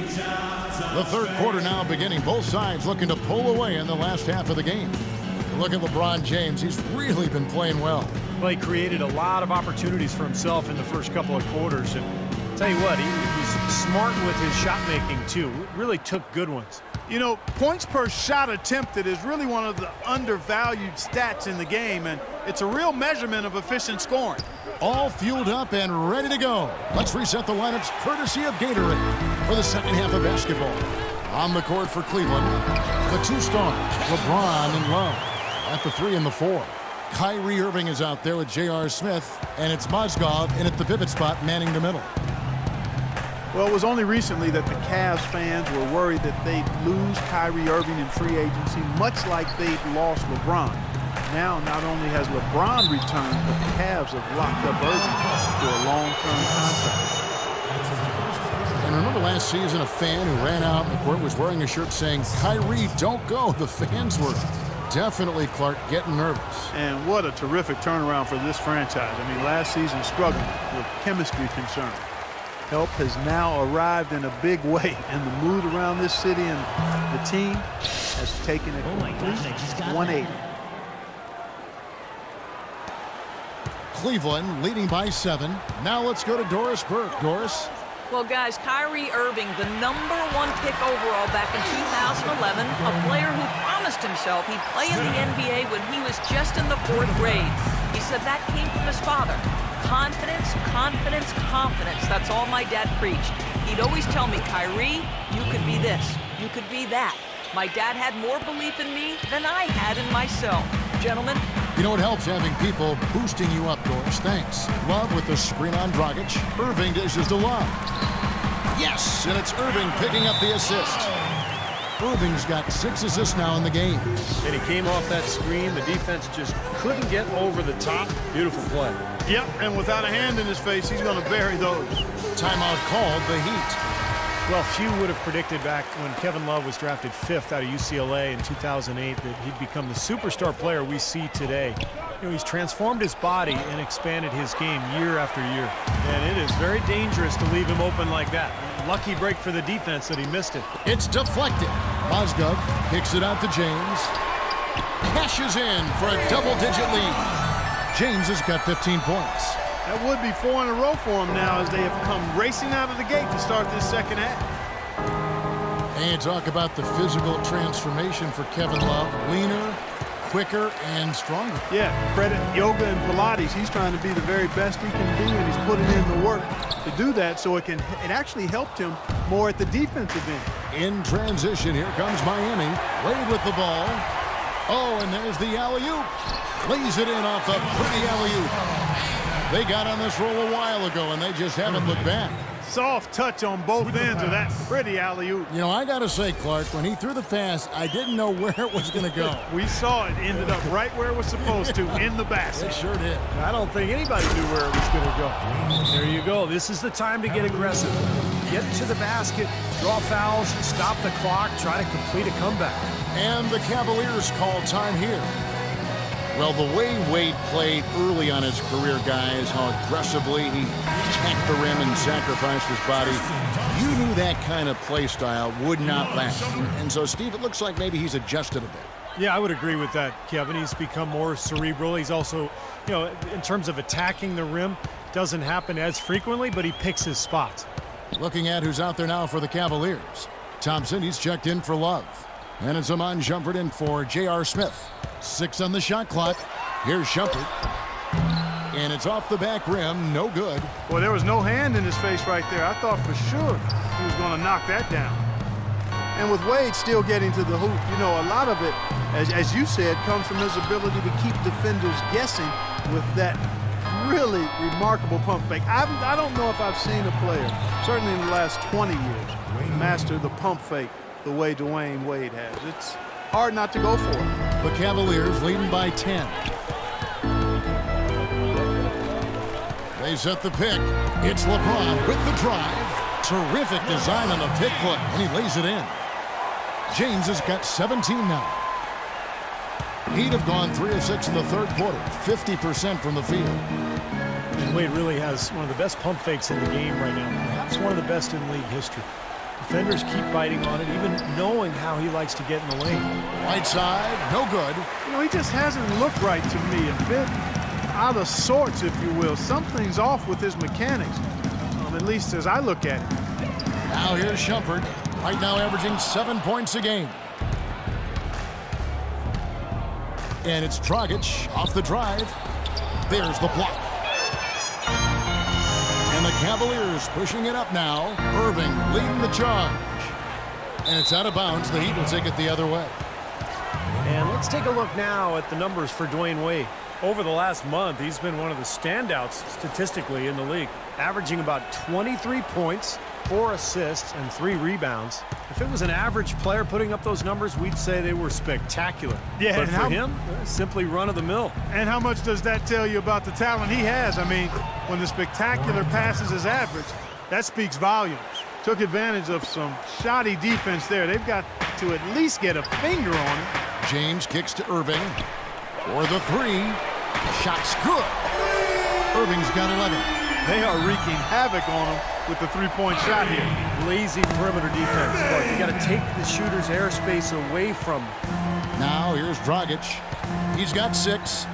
The third quarter now beginning. Both sides looking to pull away in the last half of the game. Look at LeBron James. He's really been playing well. Well, he created a lot of opportunities for himself in the first couple of quarters. And I'll tell you what, he was smart with his shot making, too. Really took good ones. You know, points per shot attempted is really one of the undervalued stats in the game, and it's a real measurement of efficient scoring. All fueled up and ready to go. Let's reset the lineups courtesy of Gatorade for the second half of basketball. On the court for Cleveland, the two stars, LeBron and Love. At the 3 and the 4. Kyrie Irving is out there with J.R. Smith, and it's Mozgov in at the pivot spot manning the middle. Well, it was only recently that the Cavs fans were worried that they'd lose Kyrie Irving in free agency, much like they'd lost LeBron. Now, not only has LeBron returned, but the Cavs have locked up Irving to a long-term contract. And remember last season, a fan who ran out in the court was wearing a shirt saying, "Kyrie, don't go." The fans were definitely, Clark, getting nervous. And what a terrific turnaround for this franchise. I mean, last season struggled with chemistry concerns. Help has now arrived in a big way, and the mood around this city and the team has taken a complete 180. Cleveland leading by 7. Now let's go to Doris Burke. Doris? Well, guys, Kyrie Irving, the #1 pick overall back in 2011, a player who promised himself he'd play in the NBA when he was just in the 4th grade. He said that came from his father. Confidence, confidence, confidence. That's all my dad preached. He'd always tell me, Kyrie, you could be this, you could be that. My dad had more belief in me than I had in myself. Gentlemen. You know, it helps having people boosting you up, Doris. Thanks. Love with the screen on Dragic. Irving dishes to Love. Yes, and it's Irving picking up the assist. Irving's got 6 assists now in the game. And he came off that screen. The defense just couldn't get over the top. Beautiful play. Yep, and without a hand in his face, he's going to bury those. Timeout called, the Heat. Well, few would have predicted back when Kevin Love was drafted 5th out of UCLA in 2008 that he'd become the superstar player we see today. You know, he's transformed his body and expanded his game year after year. And it is very dangerous to leave him open like that. Lucky break for the defense that he missed it. It's deflected. Mozgov kicks it out to James. Cashes in for a double-digit lead. James has got 15 points. That would be 4 in a row for him now as they have come racing out of the gate to start this second half. And talk about the physical transformation for Kevin Love. Leaner, quicker, and stronger. Yeah, credit yoga and Pilates. He's trying to be the very best he can be, and he's putting in the work to do that, so it actually helped him more at the defensive end. In transition, here comes Miami. Wade with the ball. Oh, and there's the alley-oop. Lays it in off the pretty alley-oop. They got on this roll a while ago, and they just haven't looked back. Soft touch on both ends of that pretty alley-oop. You know, I got to say, Clark, when he threw the pass, I didn't know where it was going to go. We saw it ended up right where it was supposed to, in the basket. It sure did. I don't think anybody knew where it was going to go. There you go. This is the time to get aggressive. Get to the basket, draw fouls, stop the clock, try to complete a comeback. And the Cavaliers call time here. Well, the way Wade played early on his career, guys, how aggressively he attacked the rim and sacrificed his body, you knew that kind of play style would not last. And so, Steve, it looks like maybe he's adjusted a bit. Yeah, I would agree with that, Kevin. He's become more cerebral. He's also, you know, in terms of attacking the rim, doesn't happen as frequently, but he picks his spots. Looking at who's out there now for the Cavaliers. Thompson, he's checked in for Love. And it's Amon Shumpert in for J.R. Smith. 6 on the shot clock. Here's Shumpert. And it's off the back rim. No good. Well, there was no hand in his face right there. I thought for sure he was going to knock that down. And with Wade still getting to the hoop, you know, a lot of it, as you said, comes from his ability to keep defenders guessing with that really remarkable pump fake. I don't know if I've seen a player, certainly in the last 20 years, master the pump fake the way Dwayne Wade has. It's hard not to go for it. The Cavaliers leading by 10. They set the pick. It's LeBron with the drive. Terrific design on the pick play, and he lays it in. James has got 17 now. He'd have gone 3 of 6 in the third quarter, 50% from the field. And Wade really has one of the best pump fakes in the game right now, perhaps one of the best in league history. Defenders keep biting on it, even knowing how he likes to get in the lane. Right side, no good. You know, he just hasn't looked right to me. A bit out of sorts, if you will. Something's off with his mechanics, at least as I look at it. Now here's Shumpert, right now averaging 7 points a game. And it's Dragic off the drive. There's the block. And the Cavaliers pushing it up now. Irving leading the charge. And it's out of bounds. The Heat will take it the other way. And let's take a look now at the numbers for Dwayne Wade. Over the last month, he's been one of the standouts statistically in the league, averaging about 23 points, 4 assists, and 3 rebounds. If it was an average player putting up those numbers, we'd say they were spectacular. Yeah, but for him, simply run-of-the-mill. And how much does that tell you about the talent he has? I mean, when the spectacular passes his average, that speaks volumes. Took advantage of some shoddy defense there. They've got to at least get a finger on it. James kicks to Irving for the 3. Shot's good. Irving's got 11. They are wreaking havoc on him with the three-point shot here. Lazy perimeter defense. Look, you got to take the shooter's airspace away from him. Now here's Dragic. He's got 6.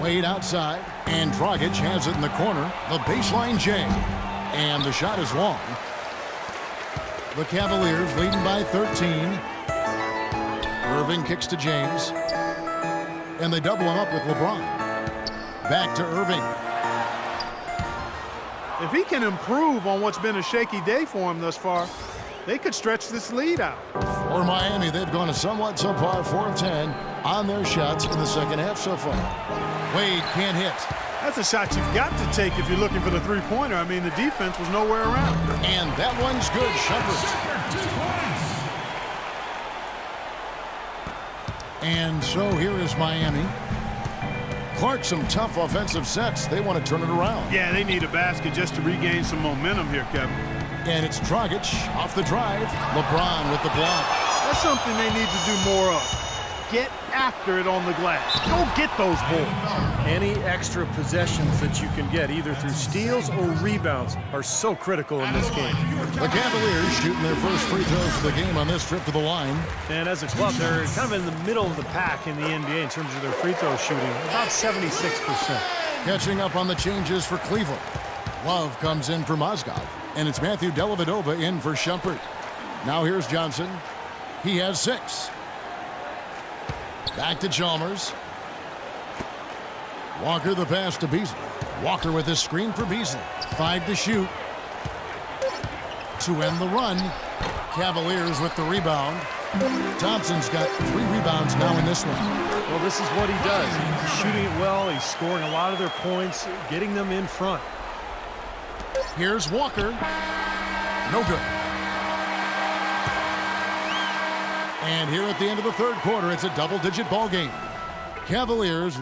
Wade outside, and Dragic has it in the corner. The baseline J, and the shot is long. The Cavaliers leading by 13. Irving kicks to James, and they double him up with LeBron. Back to Irving. If he can improve on what's been a shaky day for him thus far, they could stretch this lead out. For Miami, they've gone a somewhat subpar 4 of 10 on their shots in the second half so far. Wade can't hit. That's a shot you've got to take if you're looking for the three-pointer. I mean, the defense was nowhere around. And that one's good. Shumpert. And so here is Miami. Clark, some tough offensive sets. They want to turn it around. Yeah, they need a basket just to regain some momentum here, Kevin. And it's Dragic off the drive. LeBron with the block. That's something they need to do more of. Get after it on the glass. Go get those balls. Any extra possessions that you can get, either through steals or rebounds, are so critical in this game. The Cavaliers shooting their first free throws of the game on this trip to the line. And as a club, they're kind of in the middle of the pack in the NBA in terms of their free throw shooting, about 76%. Catching up on the changes for Cleveland. Love comes in for Mozgov, and it's Matthew Dellavedova in for Shumpert. Now here's Johnson. He has 6. Back to Chalmers. Walker the pass to Beasley. Walker with his screen for Beasley. 5 to shoot. To end the run. Cavaliers with the rebound. Thompson's got 3 rebounds now in this one. Well, this is what he does. He's shooting it well. He's scoring a lot of their points, getting them in front. Here's Walker. No good. And here at the end of the third quarter, it's a double-digit ball game. Cavaliers